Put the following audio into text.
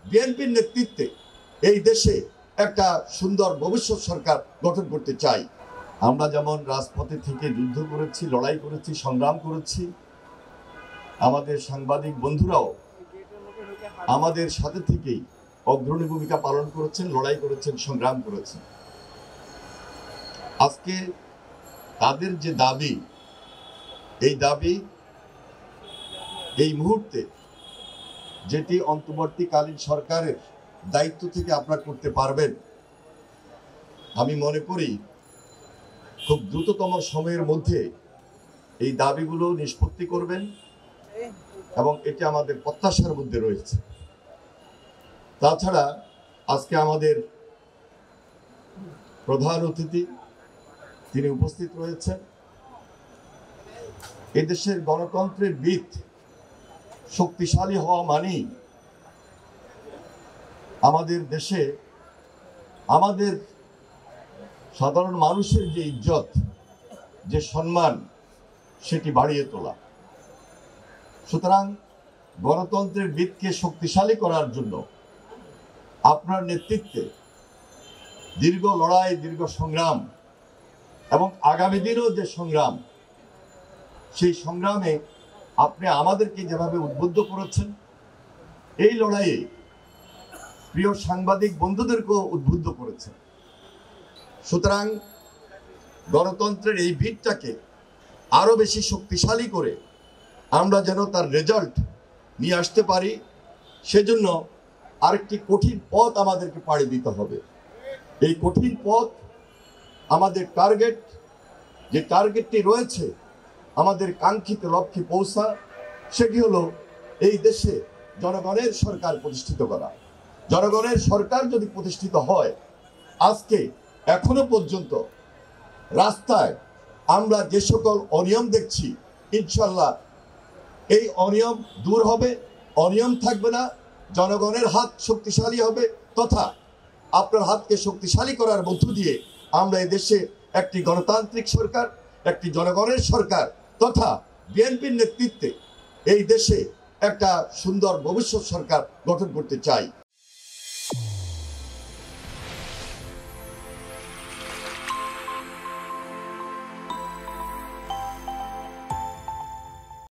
বিএনপির নেতৃত্বে এই দেশে একটা সুন্দর ভবিষ্যৎ সরকার গঠন করতে চাই। আমরা যেমন রাজপথে থেকে যুদ্ধ করেছি, লড়াই করেছি, সংগ্রাম করেছি, আমাদের সাংবাদিক বন্ধুরাও আমাদের সাথে থেকেই অগ্রণী ভূমিকা পালন করেছেন, লড়াই করেছেন, সংগ্রাম করেছেন। আজকে তাদের যে দাবি, এই দাবি এই মুহূর্তে যেটি অন্তর্বর্তীকালীন সরকারের দায়িত্ব থেকে আপনারা করতে পারবেন, আমি মনে করি খুব দ্রুততম সময়ের মধ্যে এই দাবিগুলো নিষ্পত্তি করবেন এবং এটি আমাদের প্রত্যাশার মধ্যে রয়েছে। তাছাড়া আজকে আমাদের প্রধান অতিথি তিনি উপস্থিত রয়েছেন। এদেশের গণতন্ত্রের ভিত শক্তিশালী হওয়া মানেই আমাদের দেশে আমাদের সাধারণ মানুষের যে ইজ্জত, যে সম্মান, সেটি বাড়িয়ে তোলা। সুতরাং গণতন্ত্রের ভিতকে শক্তিশালী করার জন্য আপনার নেতৃত্বে দীর্ঘ লড়াই, দীর্ঘ সংগ্রাম এবং আগামী দিনেও যে সংগ্রাম, সেই সংগ্রামে আপনি আমাদেরকে যেভাবে উদ্বুদ্ধ করেছেন, এই লড়াইয়ে প্রিয় সাংবাদিক বন্ধুদেরকেও উদ্বুদ্ধ করেছেন। সুতরাং গণতন্ত্রের এই ভিতটাকে আরো বেশি শক্তিশালী করে আমরা যেন তার রেজাল্ট নিয়ে আসতে পারি, সেজন্য আরেকটি কঠিন পথ আমাদেরকে পাড়ি দিতে হবে। এই কঠিন পথ, আমাদের টার্গেট, যে টার্গেটটি রয়েছে আমাদের কাঙ্ক্ষিত লক্ষ্যে পৌঁছা, সেটি হলো এই দেশে জনগণের সরকার প্রতিষ্ঠিত করা। জনগণের সরকার যদি প্রতিষ্ঠিত হয়, আজকে এখনো পর্যন্ত রাস্তায় আমরা যে সকল অনিয়ম দেখছি, ইনশাল্লাহ এই অনিয়ম দূর হবে, অনিয়ম থাকবে না, জনগণের হাত শক্তিশালী হবে, তথা আপনার হাতকে শক্তিশালী করার মধ্য দিয়ে আমরা এই দেশে একটি গণতান্ত্রিক সরকার, একটি জনগণের সরকার তথা বিএনপির নেতৃত্বে এই দেশে একটা সুন্দর ভবিষ্যৎ সরকার গঠন করতে চাই।